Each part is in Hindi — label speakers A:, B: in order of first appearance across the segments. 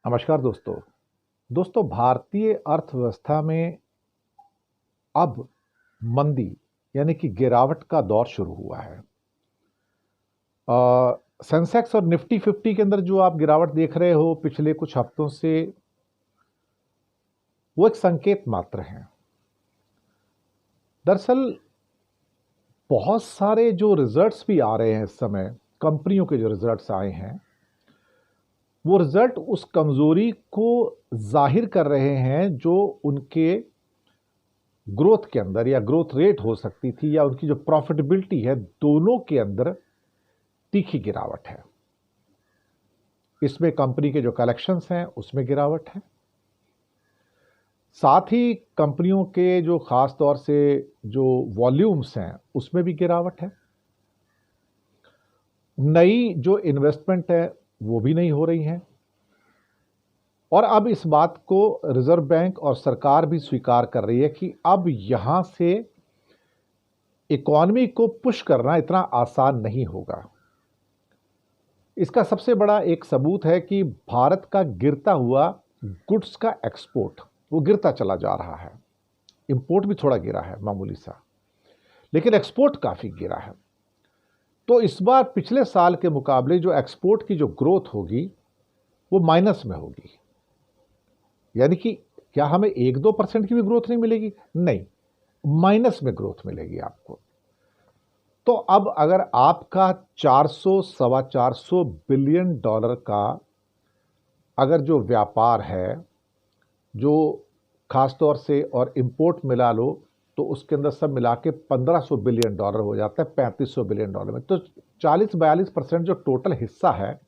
A: नमस्कार दोस्तों। भारतीय अर्थव्यवस्था में अब मंदी यानी कि गिरावट का दौर शुरू हुआ है। सेंसेक्स और निफ्टी 50 के अंदर जो आप गिरावट देख रहे हो पिछले कुछ हफ्तों से, वो एक संकेत मात्र है। दरअसल बहुत सारे जो रिजल्ट्स भी आ रहे हैं इस समय, कंपनियों के जो रिजल्ट्स आए हैं, वो रिजल्ट उस कमजोरी को जाहिर कर रहे हैं जो उनके ग्रोथ के अंदर या ग्रोथ रेट हो सकती थी या उनकी जो प्रॉफिटेबिलिटी है, दोनों के अंदर तीखी गिरावट है। इसमें कंपनी के जो कलेक्शंस हैं उसमें गिरावट है, साथ ही कंपनियों के जो खास तौर से जो वॉल्यूम्स हैं उसमें भी गिरावट है। नई जो इन्वेस्टमेंट है वो भी नहीं हो रही है। और अब इस बात को रिजर्व बैंक और सरकार भी स्वीकार कर रही है कि अब यहां से इकॉनमी को पुश करना इतना आसान नहीं होगा। इसका सबसे बड़ा एक सबूत है कि भारत का गिरता हुआ गुड्स का एक्सपोर्ट वो गिरता चला जा रहा है। इंपोर्ट भी थोड़ा गिरा है मामूली सा, लेकिन एक्सपोर्ट काफी गिरा है। तो इस बार पिछले साल के मुकाबले जो एक्सपोर्ट की जो ग्रोथ होगी वो माइनस में होगी। यानी कि क्या हमें 1-2% की भी ग्रोथ नहीं मिलेगी? नहीं, माइनस में ग्रोथ मिलेगी आपको। तो अब अगर आपका 400 सवा 400 बिलियन डॉलर का अगर जो व्यापार है, जो खास तौर से और इंपोर्ट मिला लो तो उसके अंदर सब मिला के 1500 बिलियन डॉलर हो जाता है 3500 बिलियन डॉलर में, तो 40-42% जो टोटल हिस्सा है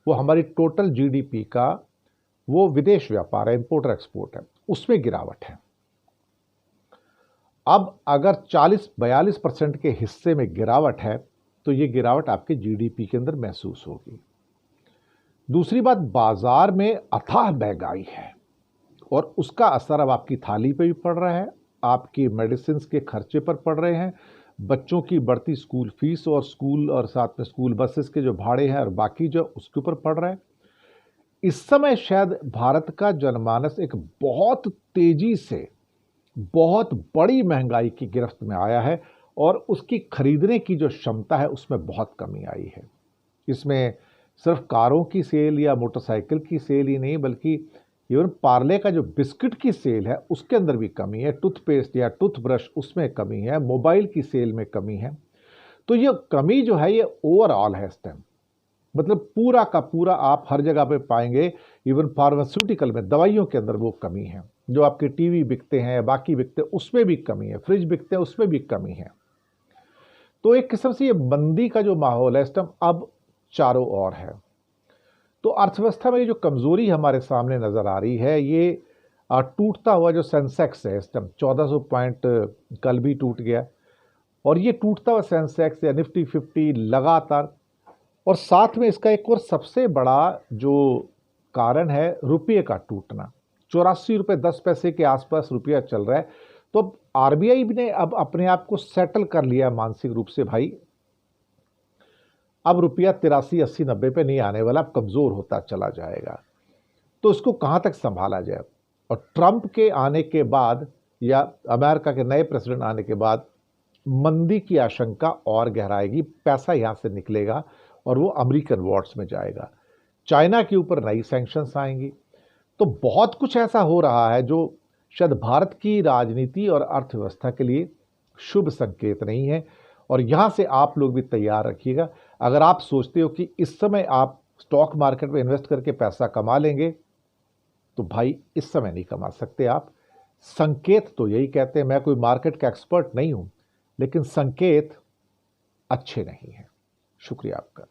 A: वो हमारी टोटल जीडीपी का वो विदेश व्यापार है, इंपोर्ट और एक्सपोर्ट है, उसमें गिरावट है। अब अगर 40-42% के हिस्से में गिरावट है तो ये गिरावट आपके जीडीपी के अंदर महसूस होगी। दूसरी बात, बाजार में अथाह महंगाई है और उसका असर अब आपकी थाली पे भी पड़ रहा है, आपकी मेडिसिन के खर्चे पर पड़ रहे हैं, बच्चों की बढ़ती स्कूल फीस और स्कूल और साथ में स्कूल बसेस के जो भाड़े हैं और बाकी जो उसके ऊपर पड़ रहा है। इस समय शायद भारत का जनमानस एक बहुत तेजी से बहुत बड़ी महंगाई की गिरफ्त में आया है और उसकी खरीदने की जो क्षमता है उसमें बहुत कमी आई है। इसमें सिर्फ कारों की सेल या मोटरसाइकिल की सेल ही नहीं, बल्कि इवन पार्ले का जो बिस्किट की सेल है उसके अंदर भी कमी है, टूथपेस्ट या टूथब्रश उसमें कमी है, मोबाइल की सेल में कमी है। तो ये कमी जो है ये ओवरऑल है इस टाइम, मतलब पूरा का पूरा आप हर जगह पे पाएंगे। इवन फार्मास्यूटिकल में दवाइयों के अंदर वो कमी है, जो आपके टीवी बिकते हैं बाकी बिकते हैं उसमें भी कमी है, फ्रिज बिकते हैं उसमें भी कमी है। तो एक किस्म से ये मंदी का जो माहौल है इस टाइम अब चारों ओर है। तो अर्थव्यवस्था में ये जो कमजोरी हमारे सामने नजर आ रही है, ये टूटता हुआ जो सेंसेक्स है इस टाइम 1400 पॉइंट कल भी टूट गया, और ये टूटता हुआ सेंसेक्स या निफ्टी 50 लगातार, और साथ में इसका एक और सबसे बड़ा जो कारण है रुपये का टूटना। 84 रुपये 10 पैसे के आसपास रुपया चल रहा है। तो अब आरबीआई ने अब अपने आप को सेटल कर लिया मानसिक रूप से, भाई अब रुपया 83-80-90 पे नहीं आने वाला, अब कमजोर होता चला जाएगा। तो इसको कहां तक संभाला जाए? और ट्रंप के आने के बाद या अमेरिका के नए प्रेसिडेंट आने के बाद मंदी की आशंका और गहराएगी, पैसा यहां से निकलेगा और वो अमेरिकन वॉर्ड्स में जाएगा, चाइना के ऊपर नई सैंक्शंस आएंगी। तो बहुत कुछ ऐसा हो रहा है जो शायद भारत की राजनीति और अर्थव्यवस्था के लिए शुभ संकेत नहीं है। और यहां से आप लोग भी तैयार रखिएगा। अगर आप सोचते हो कि इस समय आप स्टॉक मार्केट में इन्वेस्ट करके पैसा कमा लेंगे, तो भाई इस समय नहीं कमा सकते आप। संकेत तो यही कहते हैं, मैं कोई मार्केट का एक्सपर्ट नहीं हूं, लेकिन संकेत अच्छे नहीं हैं। शुक्रिया आपका।